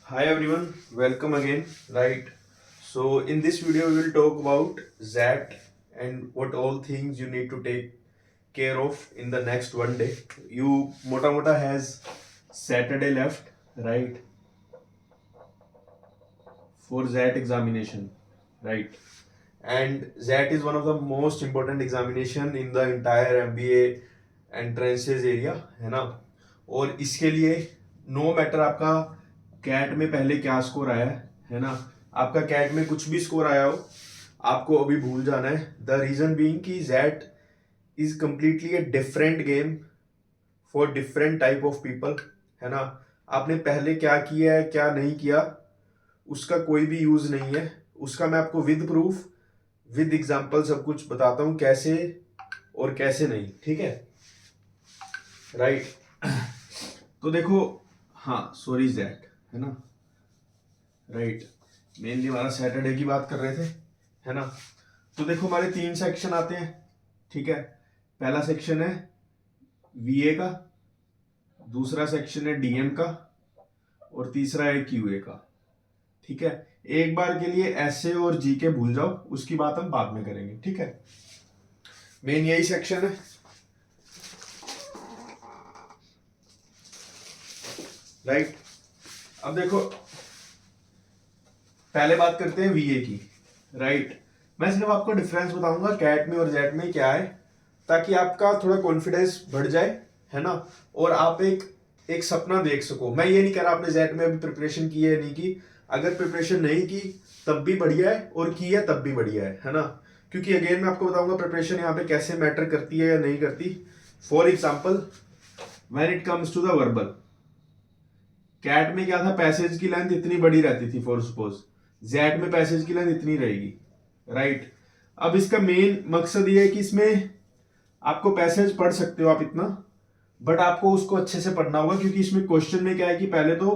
Hi everyone, welcome again. Right. So in this video we will talk about ZAT and what all things you need to take care of in the next one day. You mota has Saturday left, right, for ZAT examination, right? And ZAT is one of the most important examination in the entire MBA entrances area है ना। और इसके लिए no matter आपका cat में पहले क्या score आया है ना, आपका कैट में कुछ भी स्कोर आया हो आपको अभी भूल जाना है। द रीजन बीइंग कि that is completely a different game for different type of people, है ना। आपने पहले क्या किया है क्या नहीं किया उसका कोई भी यूज नहीं है। उसका मैं आपको विद प्रूफ विद एग्जाम्पल सब कुछ बताता हूँ कैसे और कैसे नहीं, ठीक है, राइट। तो देखो, हाँ सॉरी दैट, है ना, राइट। मेनली हमारा सैटरडे की बात कर रहे थे, है ना। तो देखो हमारे 3 सेक्शन आते हैं, ठीक है। पहला सेक्शन है वीए का, दूसरा सेक्शन है डीएम का और तीसरा है क्यूए का, ठीक है। एक बार के लिए एसए और जीके भूल जाओ, उसकी बात हम बाद में करेंगे, ठीक है। मेन यही सेक्शन है, राइट। अब देखो पहले बात करते हैं वीए की, राइट। मैं सिर्फ आपको डिफरेंस बताऊंगा कैट में और जेट में क्या है, ताकि आपका थोड़ा कॉन्फिडेंस बढ़ जाए, है ना। और आप एक एक सपना देख सको। मैं ये नहीं कह रहा आपने जेट में अभी प्रिपरेशन की है नहीं की, अगर प्रिपरेशन नहीं की तब भी बढ़िया है और की है तब भी बढ़िया है ना। क्योंकि अगेन मैं आपको बताऊंगा प्रिपरेशन यहाँ पे कैसे मैटर करती है या नहीं करती। For example when it comes to the verbal, CAT में क्या था, पैसेज की लेंथ इतनी बड़ी रहती थी फॉर सपोज, जेड में पैसेज की लेंथ इतनी रहेगी, राइट। अब इसका मेन मकसद ये है कि इसमें आपको पैसेज पढ़ सकते हो आप इतना, बट आपको उसको अच्छे से पढ़ना होगा, क्योंकि इसमें क्वेश्चन में क्या है कि पहले तो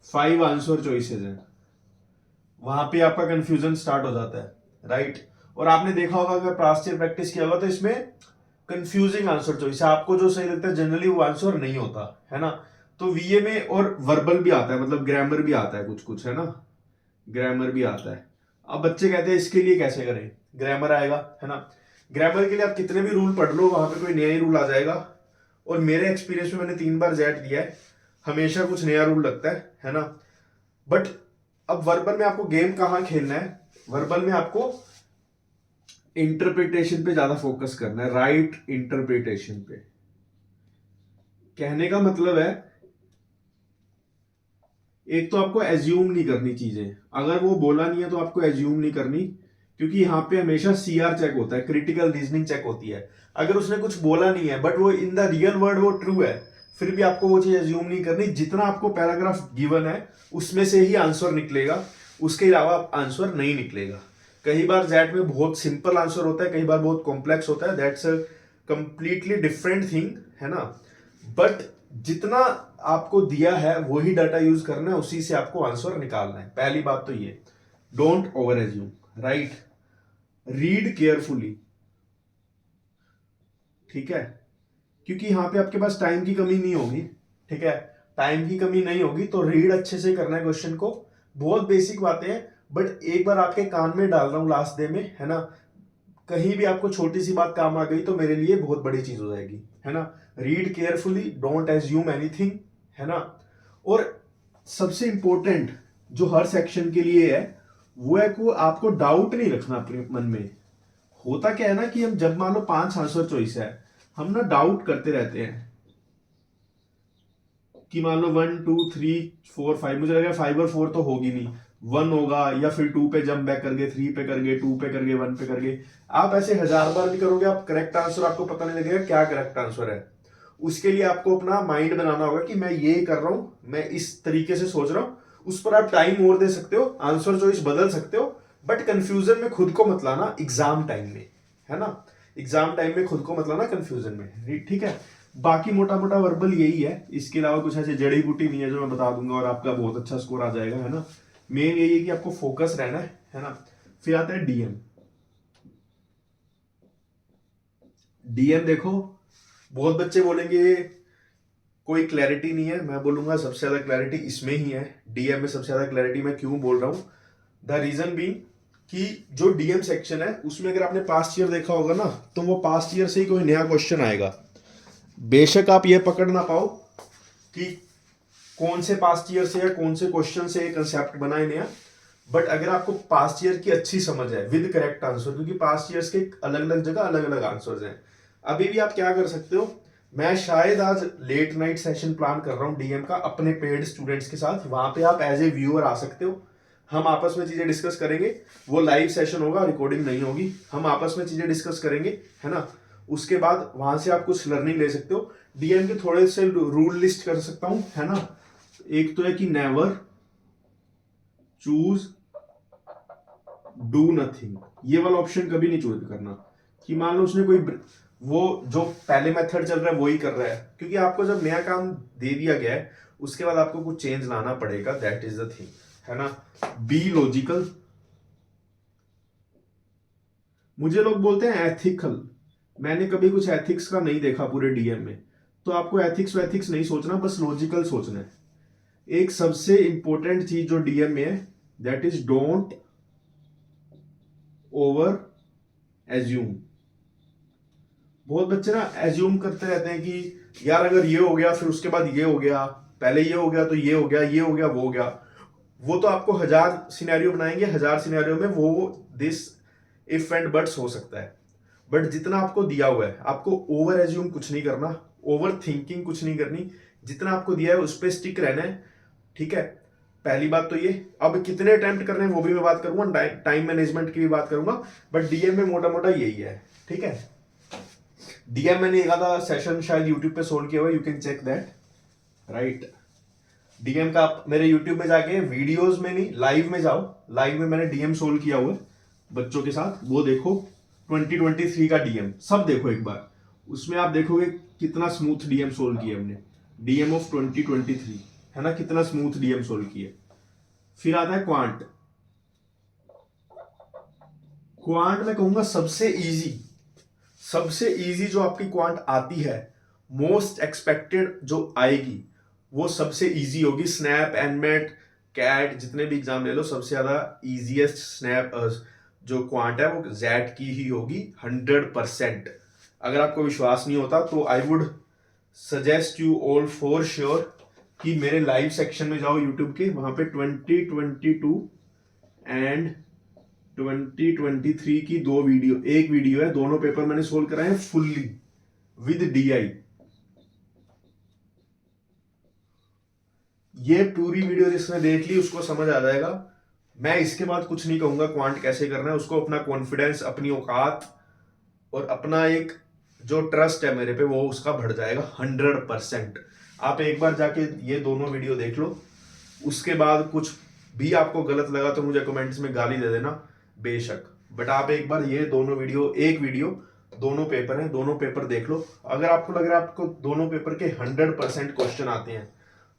5 आंसर चॉइसेस हैं, वहां पे आपका कंफ्यूजन स्टार्ट हो जाता है, राइट। और आपने देखा होगा अगर पास्ट ईयर प्रैक्टिस किया होगा तो इसमें कंफ्यूजिंग आंसर चॉइस है, आपको जो सही लगता है जनरली वो आंसर नहीं होता, है ना। तो वीए में और वर्बल भी आता है, मतलब ग्रामर भी आता है कुछ कुछ, है ना, ग्रामर भी आता है। अब बच्चे कहते हैं इसके लिए कैसे करें, ग्रामर आएगा, है ना। ग्रामर के लिए आप कितने भी रूल पढ़ लो वहां पे कोई नया ही रूल आ जाएगा। और मेरे एक्सपीरियंस में मैंने 3 बार जेट दिया है, हमेशा कुछ नया रूल लगता है ना। बट अब वर्बल में आपको गेम कहाँ खेलना है, वर्बल में आपको इंटरप्रिटेशन पे ज्यादा फोकस करना है, राइट इंटरप्रिटेशन पे। कहने का मतलब है एक तो आपको एज्यूम नहीं करनी चीजें, अगर वो बोला नहीं है तो आपको एज्यूम नहीं करनी, क्योंकि यहाँ पे हमेशा सीआर चेक होता है, क्रिटिकल रीजनिंग चेक होती है। अगर उसने कुछ बोला नहीं है बट वो इन द रियल वर्ड वो ट्रू है, फिर भी आपको वो चीज एज्यूम नहीं करनी। जितना आपको पैराग्राफ गिवन है उसमें से ही आंसर निकलेगा, उसके अलावा आंसर नहीं निकलेगा। कई बार जैट में बहुत सिंपल आंसर होता है, कई बार बहुत कॉम्प्लेक्स होता है, that's a completely different thing, है ना। बट जितना आपको दिया है वही डाटा यूज करना है, उसी से आपको आंसर निकालना है। पहली बात तो ये, don't over assume, right. Read carefully, ठीक है, क्योंकि यहां पे आपके पास टाइम की कमी नहीं होगी, ठीक है। टाइम की कमी नहीं होगी तो रीड अच्छे से करना है क्वेश्चन को। बहुत बेसिक बातें हैं, बट एक बार आपके कान में डाल रहा हूं लास्ट डे में, है ना। कहीं भी आपको छोटी सी बात काम आ गई तो मेरे लिए बहुत बड़ी चीज हो जाएगी, है ना। Read carefully, don't assume anything, है ना। और सबसे इंपॉर्टेंट जो हर सेक्शन के लिए है वो है को आपको डाउट नहीं रखना अपने मन में। होता क्या है ना कि हम जब मान लो 5 आंसर चॉइस है, हम ना डाउट करते रहते हैं कि मान लो 1 2 3 4 5, मुझे लगेगा 5 और 4 तो होगी नहीं, 1 होगा, या फिर 2 पे जंप बैक कर गए, 3 पे कर गए, 2 पे कर गए, 1 पे कर गए। आप ऐसे 1000 बार भी करोगे, आप करेक्ट आंसर आपको पता नहीं लगेगा क्या करेक्ट आंसर है। उसके लिए आपको अपना माइंड बनाना होगा कि मैं ये कर रहा हूं, मैं इस तरीके से सोच रहा हूं। उस पर आप टाइम और दे सकते हो, आंसर चॉइस बदल सकते हो, बट कंफ्यूजन में खुद को मत लाना एग्जाम टाइम में, है ना। एग्जाम टाइम में खुद को मत लाना कंफ्यूजन में, ठीक है। बाकी मोटा मोटा वर्बल यही है, इसके अलावा कुछ ऐसे जड़ी बूटी नहीं है जो मैं बता दूंगा और आपका बहुत अच्छा स्कोर आ जाएगा, है ना। मेन यही है कि आपको फोकस रहना है ना। फिर आता है डीएम। डीएम देखो, बहुत बच्चे बोलेंगे कोई क्लैरिटी नहीं है। मैं बोलूंगा सबसे ज्यादा क्लैरिटी इसमें ही है, डीएम में सबसे ज्यादा क्लैरिटी। मैं क्यों बोल रहा हूँ, द रीजन बीइंग कि जो डीएम सेक्शन है उसमें अगर आपने पास्ट ईयर देखा होगा ना, तो वो पास्ट ईयर से ही कोई नया क्वेश्चन आएगा। बेशक आप ये पकड़ ना पाओ कि कौन से पास्ट ईयर से या कौन से क्वेश्चन से कंसेप्ट बना है नया, बट अगर आपको पास्ट ईयर की अच्छी समझ है विद करेक्ट आंसर, क्योंकि पास्ट ईयर्स के अलग अलग जगह अलग अलग आंसर्स हैं। अभी भी आप क्या कर सकते हो, मैं शायद आज लेट नाइट सेशन प्लान कर रहा हूँ डीएम का अपने पेड स्टूडेंट्स के साथ, वहां पे आप एज ए व्यूअर आ सकते हो, हम आपस में चीजें डिस्कस करेंगे। वो लाइव सेशन होगा, रिकॉर्डिंग नहीं होगी, हम आपस में चीजें डिस्कस करेंगे, है ना। उसके बाद वहां से आप कुछ लर्निंग ले सकते हो। डीएम के थोड़े से रूल लिस्ट कर सकता हूं, है ना। एक तो है कि नेवर चूज डू नथिंग, ये वाला ऑप्शन कभी नहीं चूज करना। कि मान लो उसने कोई वो जो पहले मेथड चल रहा है वो ही कर रहा है, क्योंकि आपको जब नया काम दे दिया गया है उसके बाद आपको कुछ चेंज लाना पड़ेगा, दैट इज द थिंग, है ना। बी लॉजिकल, मुझे लोग बोलते हैं एथिकल, मैंने कभी कुछ एथिक्स का नहीं देखा पूरे डीएम में, तो आपको एथिक्स वैथिक्स नहीं सोचना, बस लॉजिकल सोचना है। एक सबसे इंपॉर्टेंट चीज जो डीएम में है that is don't over assume. बहुत बच्चे ना एज्यूम करते रहते हैं कि यार अगर ये हो गया फिर उसके बाद ये हो गया, पहले ये हो गया तो ये हो गया, ये हो गया वो हो गया। वो तो आपको 1000 सिनेरियो बनाएंगे, 1000 सिनेरियो में वो दिस इफ एंड बट्स हो सकता है, बट जितना आपको दिया हुआ है आपको ओवर एज्यूम कुछ नहीं करना, ओवर थिंकिंग कुछ नहीं करनी, जितना आपको दिया है उस पर स्टिक रहना है, ठीक है। पहली बात तो ये, अब कितने अटेम्प्ट करने हैं वो भी मैं बात करूंगा, टाइम मैनेजमेंट की भी बात करूंगा, बट डीएम में मोटा मोटा यही है, ठीक है। डीएम मैंने एक आधा सेशन शायद यूट्यूब पे सोल्व किया हुआ, you can check that, right. DM का आप मेरे यूट्यूब में जाके वीडियोस में नहीं लाइव में जाओ, लाइव में मैंने डीएम सोल्व किया हुआ है बच्चों के साथ, वो देखो 2023 का डीएम सब देखो एक बार, उसमें आप देखोगे कितना स्मूथ डीएम सोल्व किया हमने, डीएम ऑफ 2023, है ना, कितना स्मूथ डीएम सोल्व किया। फिर आता है क्वांट। क्वांट मैं कहूंगा सबसे इजी जो आपकी क्वांट आती है, मोस्ट एक्सपेक्टेड जो आएगी वो सबसे इजी होगी। स्नैप, एनमेट, कैट, जितने भी एग्जाम ले लो सबसे ज्यादा इजीएस्ट स्नैप जो क्वांट है वो जेट की ही होगी 100%। अगर आपको विश्वास नहीं होता तो I would suggest you all for sure कि मेरे लाइव सेक्शन में जाओ यूट्यूब के, वहां पे 2022 एंड 2023 की दो वीडियो, एक वीडियो है, दोनों पेपर मैंने सोल्व कराए हैं फुल्ली विद डीआई। ये पूरी वीडियो जिसने देख ली उसको समझ आ जाएगा। मैं इसके बाद कुछ नहीं कहूंगा क्वांट कैसे करना है, उसको अपना कॉन्फिडेंस, अपनी औकात और अपना एक जो ट्रस्ट है मेरे पे वो उसका बढ़ जाएगा 100%। आप एक बार जाके ये दोनों वीडियो देख लो, उसके बाद कुछ भी आपको गलत लगा तो मुझे कमेंट्स में गाली दे देना बेशक, बट आप एक बार ये दोनों वीडियो, एक वीडियो दोनों पेपर हैं, दोनों पेपर देख लो। अगर आपको लग रहा है आपको दोनों पेपर के 100% क्वेश्चन आते हैं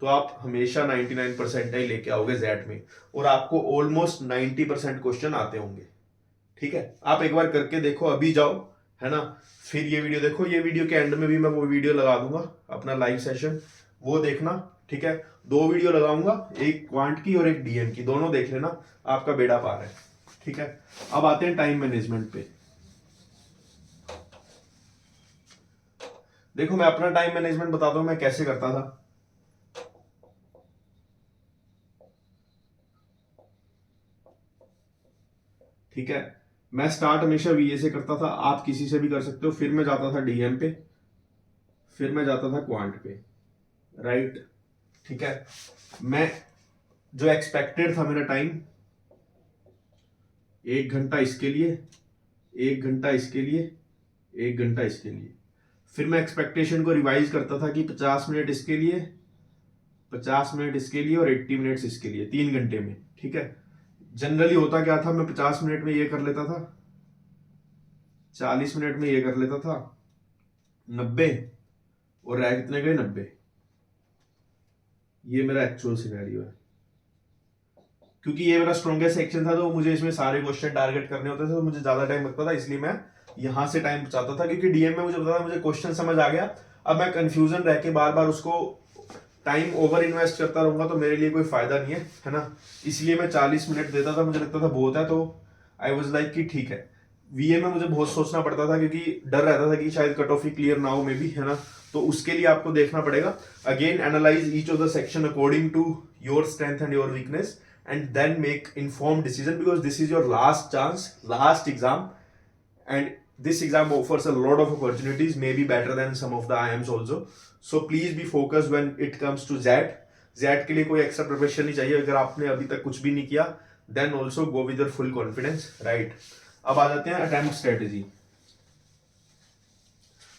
तो आप हमेशा 99% ही लेके आओगे जेट में, और आपको ऑलमोस्ट 90% क्वेश्चन आते होंगे, ठीक है। आप एक बार करके देखो, अभी जाओ, है ना। फिर ये वीडियो देखो, ये वीडियो के एंड में भी मैं वो वीडियो लगा दूंगा अपना लाइव सेशन, वो देखना, ठीक है। दो वीडियो लगाऊंगा, एक क्वांट की और एक डीएम की, दोनों देख लेना, आपका बेड़ा पार है, ठीक है। अब आते हैं टाइम मैनेजमेंट पे। देखो मैं अपना टाइम मैनेजमेंट बताता हूं मैं कैसे करता था। ठीक है, मैं स्टार्ट हमेशा वीए से करता था, आप किसी से भी कर सकते हो। फिर मैं जाता था डीएम पे, फिर मैं जाता था क्वांट पे, राइट, ठीक है। मैं जो एक्सपेक्टेड था मेरा टाइम, 1 घंटा इसके लिए, 1 घंटा इसके लिए, 1 घंटा इसके लिए। फिर मैं एक्सपेक्टेशन को रिवाइज करता था कि 50 मिनट इसके लिए, 50 मिनट इसके लिए और 80 मिनट्स इसके लिए, 3 घंटे में, ठीक है। जनरली होता क्या था, मैं 50 मिनट में ये कर लेता था, 40 मिनट में ये कर लेता था, 90 और रह कितने गए 90। ये मेरा एक्चुअल सिनेरियो है, क्योंकि ये मेरा स्ट्रॉन्गेस्ट सेक्शन था तो मुझे इसमें सारे क्वेश्चन टारगेट करने होते थे, तो मुझे ज्यादा टाइम लगता था, इसलिए मैं यहां से टाइम बचाता था, क्योंकि डीएम में मुझे पता था मुझे क्वेश्चन समझ आ गया। अब मैं कंफ्यूजन रह के बार बार उसको टाइम ओवर इन्वेस्ट करता रहूंगा तो मेरे लिए कोई फायदा नहीं है ना। इसलिए मैं 40 मिनट देता था, मुझे लगता था बहुत है, तो आई वॉज लाइक कि ठीक है। वीए में मुझे बहुत सोचना पड़ता था क्योंकि डर रहता था कि शायद कट ऑफ ही क्लियर ना हो मे बी, है ना। तो उसके लिए आपको देखना पड़ेगा, again analyse each of the section according to your strength and your weakness and then make informed decision because this is your last chance, last exam, and this exam offers a lot of opportunities, maybe better than some of the IIMs also. So please be focused when it comes to ZAT के लिए कोई extra preparation नहीं चाहिए अगर आपने अभी तक कुछ भी नहीं किया, then also go with your full confidence, right? अब आ जाते हैं अटेम्प्ट स्ट्रेटेजी।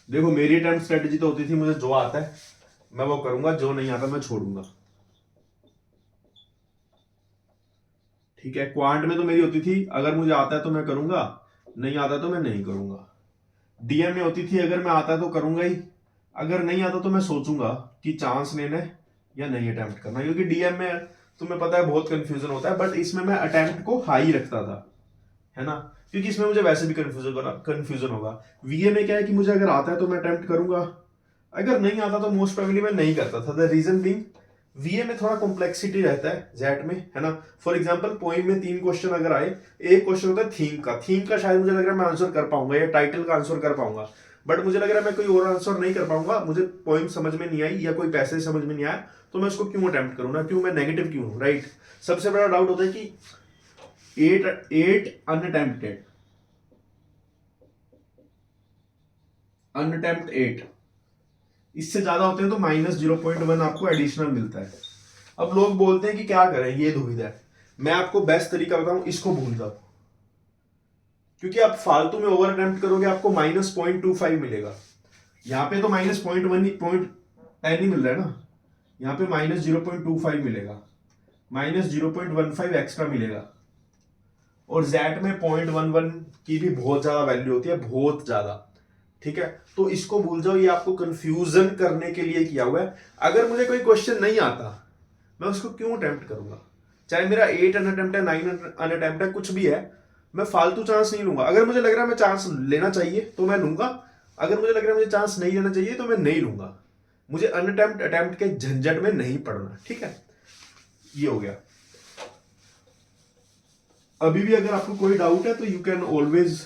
देखो मेरी अटेम्प्ट स्ट्रेटेजी तो होती थी मुझे जो आता है मैं वो करूंगा, जो नहीं आता मैं छोड़ूंगा, ठीक है। क्वांट में तो मेरी होती थी अगर मुझे आता है तो मैं करूंगा, नहीं आता तो मैं नहीं करूंगा। डीएम में होती थी अगर मैं आता है तो करूंगा ही, अगर नहीं आता तो मैं सोचूंगा कि चांस लेना है या नहीं अटेम्प्ट करना, क्योंकि डीएम में तुम्हें पता है बहुत कंफ्यूजन होता है, बट इसमें मैं अटेम्प्ट को हाई रखता था, है ना, क्योंकि इसमें मुझे वैसे भी कंफ्यूजन होगा। वीए में क्या है कि मुझे अगर आता है तो मैं अटेम्प्ट करूंगा, अगर नहीं आता तो मोस्ट प्रोबेबली मैं नहीं करता था। द रीजन बीइंग वीए में थोड़ा कॉम्प्लेक्सिटी रहता है जेट में, है ना। फॉर एग्जांपल पोइम में 3 क्वेश्चन अगर आए, एक क्वेश्चन होता है थीम का शायद मुझे लग रहा है मैं आंसर कर पाऊंगा या टाइटल का आंसर कर पाऊंगा, बट मुझे लग रहा है मैं कोई और आंसर नहीं कर पाऊंगा, मुझे पोइम समझ में नहीं आई या कोई पैसेज समझ में नहीं आया, तो मैं उसको क्यों अटेम्प्ट करूँ ना, क्यों मैं नेगेटिव क्यों हूँ, राइट। सबसे बड़ा डाउट होता है कि 8 अनअटेम्प्ट 8 इससे ज्यादा होते हैं तो -0.1 आपको एडिशनल मिलता है। अब लोग बोलते हैं कि क्या करें, ये दुविधा है। मैं आपको बेस्ट तरीका बताऊं, इसको भूल जाओ, क्योंकि आप फालतू में ओवर अटेम्प्ट करोगे आपको -0.25 मिलेगा। यहाँ पे तो -0.10 ही मिल रहा है ना, यहाँ पे -0.25 मिलेगा, -0.15 एक्स्ट्रा मिलेगा। और जेट में 0.11 की भी बहुत ज्यादा वैल्यू होती है, बहुत ज्यादा, ठीक है। तो इसको भूल जाओ, ये आपको कंफ्यूजन करने के लिए किया हुआ है। अगर मुझे कोई क्वेश्चन नहीं आता मैं उसको क्यों अटेम्प्ट करूंगा, चाहे मेरा 8 अनअटेम्प्ट है 9 अनअटेम्प्ट है कुछ भी है, मैं फालतू चांस नहीं लूंगा। अगर मुझे लग रहा है मैं चांस लेना चाहिए तो मैं लूंगा, अगर मुझे लग रहा है मुझे चांस नहीं लेना चाहिए तो मैं नहीं लूंगा। मुझे अनअटेम्प्ट अटेम्प्ट के झंझट में नहीं पड़ना, ठीक है। ये हो गया। अभी भी अगर आपको कोई डाउट है तो you can always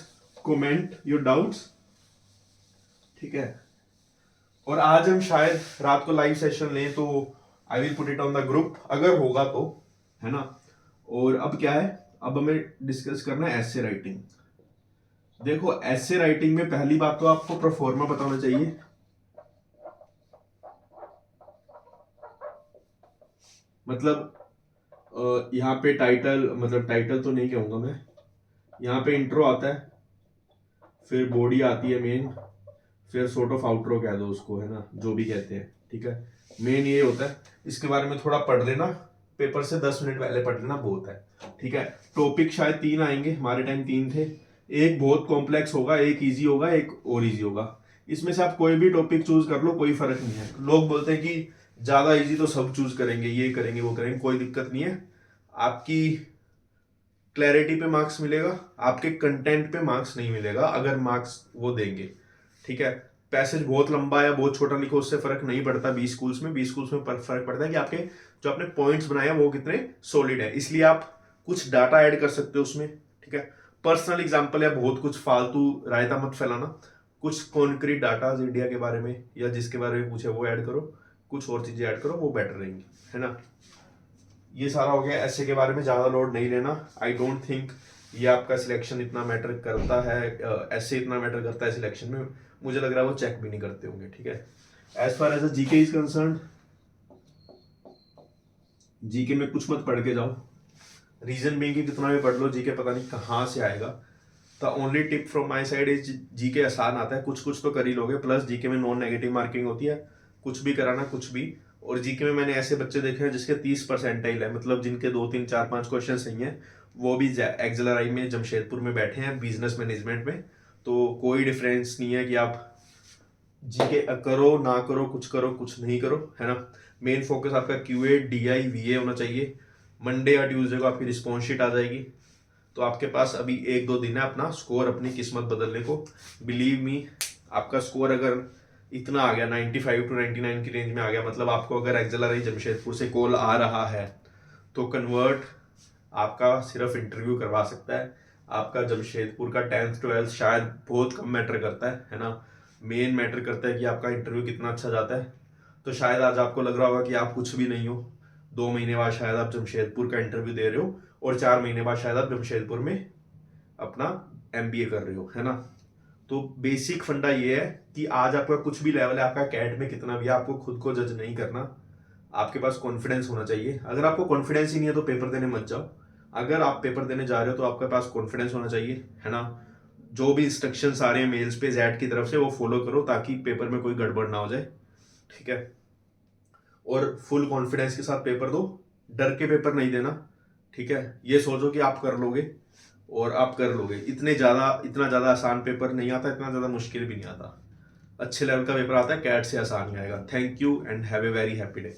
comment your doubts, ठीक है। और आज हम शायद रात को लाइव सेशन लें तो I will put it on the group, अगर होगा तो, है ना। और अब क्या है, अब हमें डिस्कस करना है एसे राइटिंग। देखो एसे राइटिंग में पहली बात तो आपको प्रोफॉर्मा बताना चाहिए, मतलब यहाँ पे टाइटल, मतलब टाइटल तो नहीं कहूंगा मैं, यहाँ पे इंट्रो आता है, फिर बॉडी आती है मेन, फिर सॉर्ट ऑफ आउटरो कह दो उसको, है ना, जो भी कहते हैं, ठीक है। मेन ये होता है, इसके बारे में थोड़ा पढ़ लेना, पेपर से 10 मिनट पहले पढ़ लेना बहुत है, ठीक है। टॉपिक शायद 3 आएंगे, हमारे टाइम 3 थे, एक बहुत कॉम्प्लेक्स होगा, एक इजी होगा, एक और इजी होगा। इसमें से आप कोई भी टॉपिक चूज कर लो, कोई फर्क नहीं है। लोग बोलते हैं कि ज्यादा इजी तो सब चूज करेंगे, ये करेंगे वो करेंगे, कोई दिक्कत नहीं है। आपकी क्लैरिटी पे मार्क्स मिलेगा, आपके कंटेंट पे मार्क्स नहीं मिलेगा, अगर मार्क्स वो देंगे, ठीक है। पैसेज बहुत लंबा या बहुत छोटा लिखो उससे फर्क नहीं पड़ता। 20 स्कूल्स में फर्क पड़ता है कि आपके जो आपने पॉइंट्स बनाए वो कितने सॉलिड है, इसलिए आप कुछ डाटा ऐड कर सकते हो उसमें, ठीक है। पर्सनल एग्जांपल या बहुत कुछ फालतू रायता मत फैलाना, कुछ कॉन्क्रीट डाटा इंडिया के बारे में या जिसके बारे में पूछे वो ऐड करो, कुछ और चीजें ऐड करो, वो बेटर रहेंगी, है ना। ये सारा हो गया। ऐसे के बारे में ज्यादा लोड नहीं लेना, आई डोंट थिंक ये आपका सिलेक्शन इतना मैटर करता है, ऐसे इतना मैटर करता है सिलेक्शन में, मुझे लग रहा है वो चेक भी नहीं करते होंगे, ठीक है। As far as a GK is concern, GK में कुछ मत पढ़ के जाओ, रीजन बीइंग कि कितना भी पढ़ लो जीके पता नहीं कहाँ से आएगा। The only tip from my side is GK आसान आता है, कुछ कुछ तो कर ही लोगे, प्लस जीके में नॉन नेगेटिव मार्किंग होती है, कुछ भी कराना कुछ भी। और जीके में मैंने ऐसे बच्चे देखे हैं जिसके 30 परसेंटाइल है, मतलब जिनके 2 3 4 5 क्वेश्चन सही हैं, वो भी एक्सेलराई में जमशेदपुर में बैठे हैं बिजनेस मैनेजमेंट में। तो कोई डिफरेंस नहीं है कि आप जीके करो ना करो, कुछ नहीं करो, है ना। मेन फोकस आपका क्यूए डीआई वीए होना चाहिए। मंडे या ट्यूसडे को आपकी रिस्पॉन्स शीट आ जाएगी, तो आपके पास अभी 1-2 दिन है अपना स्कोर, अपनी किस्मत बदलने को। बिलीव मी, आपका स्कोर अगर इतना आ गया 95 टू 99 की रेंज में आ गया, मतलब आपको अगर एक्सेलरी जमशेदपुर से कॉल आ रहा है तो कन्वर्ट आपका सिर्फ इंटरव्यू करवा सकता है। आपका जमशेदपुर का 10th 12th शायद बहुत कम मैटर करता है ना, मेन मैटर करता है कि आपका इंटरव्यू कितना अच्छा जाता है। तो शायद आज आपको लग रहा होगा कि आप कुछ भी नहीं हो, 2 महीने बाद शायद आप जमशेदपुर का इंटरव्यू दे रहे हो और 4 महीने बाद शायद आप जमशेदपुर में अपना MBA कर रहे हो, है ना। तो बेसिक फंडा ये है कि आज आपका कुछ भी लेवल है, आपका कैट में कितना भी है, आपको खुद को जज नहीं करना, आपके पास कॉन्फिडेंस होना चाहिए। अगर आपको कॉन्फिडेंस ही नहीं है तो पेपर देने मत जाओ। अगर आप पेपर देने जा रहे हो तो आपके पास कॉन्फिडेंस होना चाहिए, है ना। जो भी इंस्ट्रक्शंस आ रहे हैं मेल्स पे जैट की तरफ से वो फॉलो करो ताकि पेपर में कोई गड़बड़ ना हो जाए, ठीक है। और फुल कॉन्फिडेंस के साथ पेपर दो, डर के पेपर नहीं देना, ठीक है। ये सोचो कि आप कर लोगे और आप कर लोगे। इतना ज़्यादा आसान पेपर नहीं आता, इतना ज़्यादा मुश्किल भी नहीं आता। अच्छे लेवल का पेपर आता है, कैट से आसान ही आएगा। Thank you and have a very happy day.